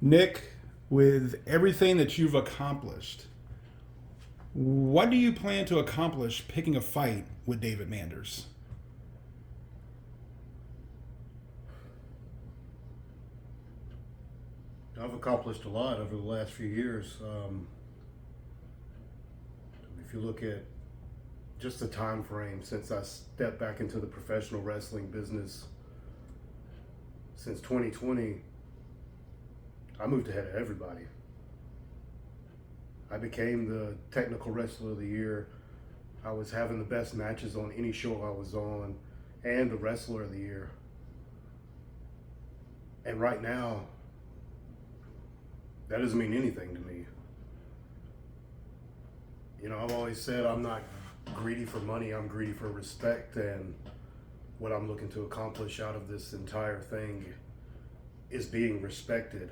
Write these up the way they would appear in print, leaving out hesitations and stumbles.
Nick, with everything that you've accomplished, what do you plan to accomplish picking a fight with David Manders? I've accomplished a lot over the last few years. If you look at just the time frame since I stepped back into the professional wrestling business, since 2020, I moved ahead of everybody. I became the technical wrestler of the year. I was having the best matches on any show I was on, and the wrestler of the year. And right now, that doesn't mean anything to me. You know, I've always said I'm not greedy for money, I'm greedy for respect, and what I'm looking to accomplish out of this entire thing is being respected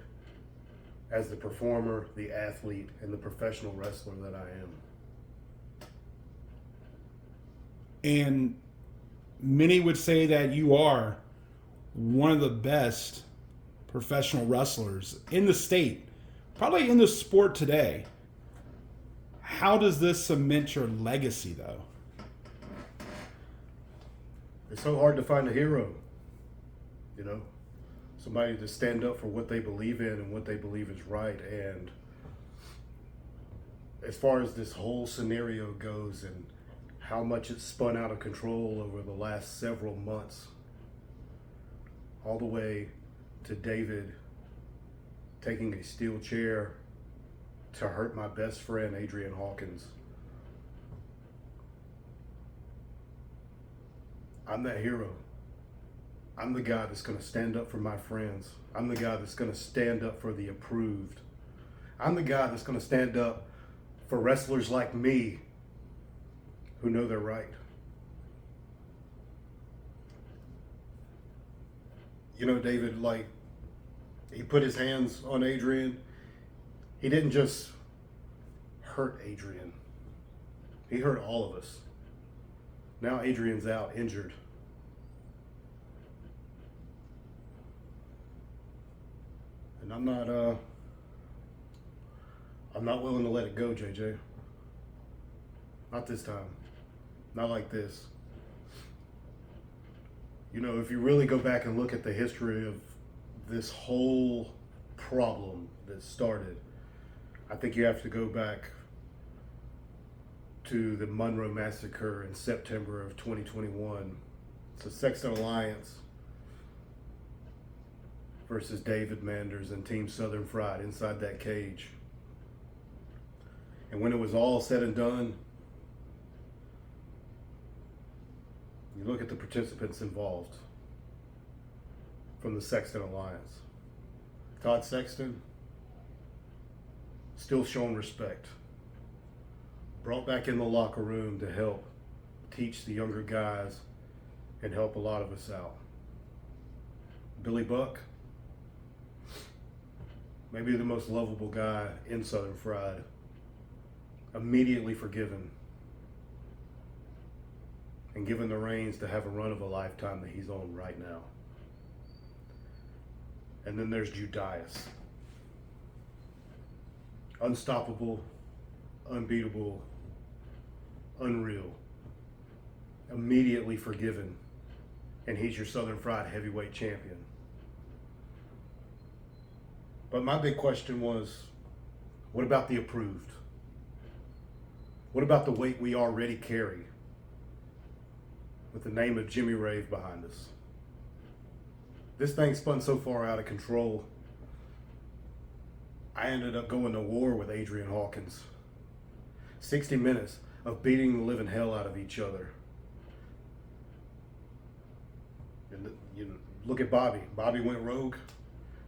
as the performer, the athlete, and the professional wrestler that I am. And many would say that you are one of the best professional wrestlers in the state, probably in the sport today. How does this cement your legacy, though? It's so hard to find a hero, you know, somebody to stand up for what they believe in and what they believe is right. And as far as this whole scenario goes and how much it's spun out of control over the last several months, all the way to David taking a steel chair to hurt my best friend, Adrian Hawkins. I'm that hero. I'm the guy that's going to stand up for my friends. I'm the guy that's going to stand up for the approved. I'm the guy that's going to stand up for wrestlers like me who know they're right. You know, David, like, he put his hands on Adrian. He didn't just hurt Adrian. He hurt all of us. Now Adrian's out, injured. And I'm not willing to let it go, JJ. Not this time. Not like this. You know, if you really go back and look at the history of this whole problem that started, I think you have to go back to the Monroe Massacre in September of 2021. It's a Sexton Alliance versus David Manders and Team Southern Fried inside that cage. And when it was all said and done, you look at the participants involved from the Sexton Alliance. Todd Sexton, still showing respect. Brought back in the locker room to help teach the younger guys and help a lot of us out. Billy Buck, maybe the most lovable guy in Southern Fried, immediately forgiven and given the reins to have a run of a lifetime that he's on right now. And then there's Judias. Unstoppable, unbeatable, unreal. Immediately forgiven. And he's your Southern Fried heavyweight champion. But my big question was, what about the approved? What about the weight we already carry with the name of Jimmy Rave behind us? This thing spun so far out of control, I ended up going to war with Adrian Hawkins. 60 minutes of beating the living hell out of each other. And you look at Bobby. Bobby went rogue,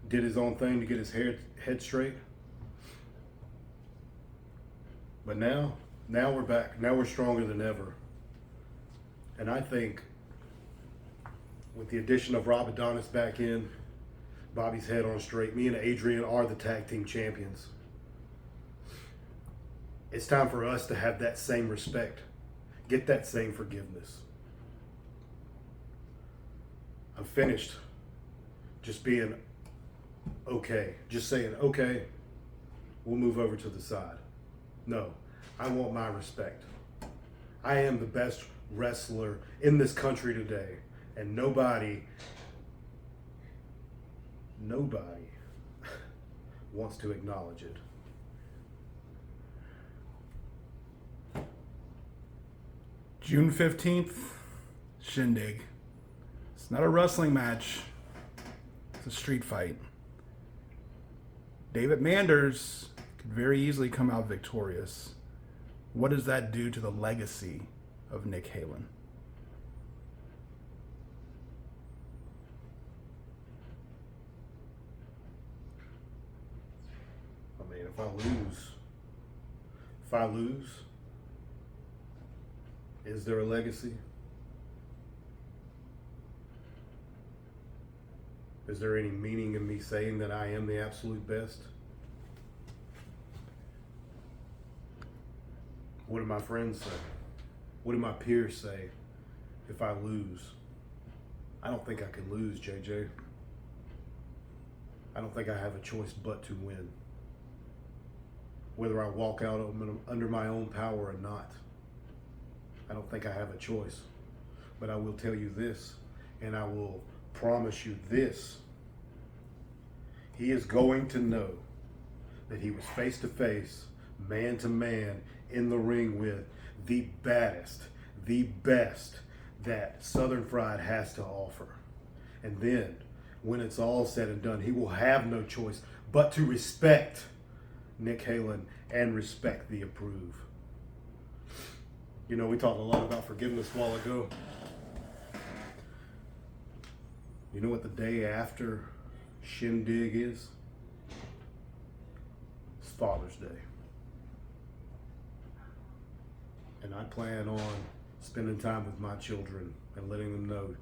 did his own thing to get his head straight. But now we're back. Now we're stronger than ever. And I think with the addition of Rob Adonis back in, Bobby's head on straight, me and Adrian are the tag team champions. It's time for us to have that same respect, get that same forgiveness. I'm finished just being okay, just saying, okay, we'll move over to the side. No, I want my respect. I am the best wrestler in this country today, and nobody wants to acknowledge it. June 15th, Shindig. It's not a wrestling match. It's a street fight. David Manders could very easily come out victorious. What does that do to the legacy of Nick Halen? I mean, if I lose, is there a legacy? Is there any meaning in me saying that I am the absolute best? What do my friends say? What do my peers say if I lose? I don't think I can lose, JJ. I don't think I have a choice but to win. Whether I walk out under my own power or not, I don't think I have a choice. But I will tell you this, and I will promise you this. He is going to know that he was face to face, man to man, in the ring with the baddest, the best that Southern Fried has to offer. And then, when it's all said and done, he will have no choice but to respect Nick Halen and respect the approve. You know, we talked a lot about forgiveness a while ago. You know what the day after Shindig is? It's Father's Day. And I plan on spending time with my children and letting them know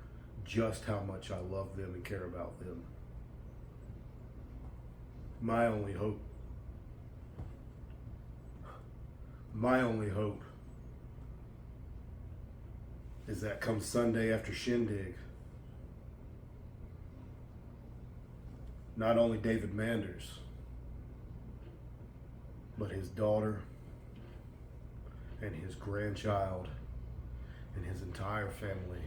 just how much I love them and care about them. My only hope is that come Sunday after Shindig, not only David Manders, but his daughter and his grandchild and his entire family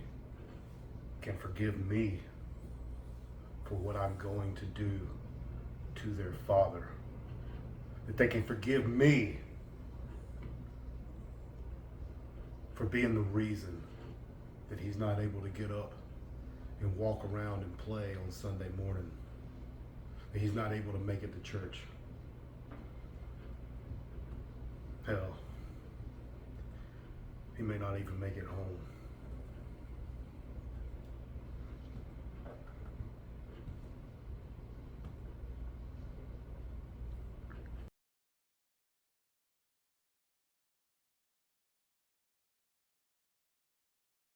can forgive me for what I'm going to do to their father. That they can forgive me for being the reason that he's not able to get up and walk around and play on Sunday morning. That he's not able to make it to church. Hell, he may not even make it home.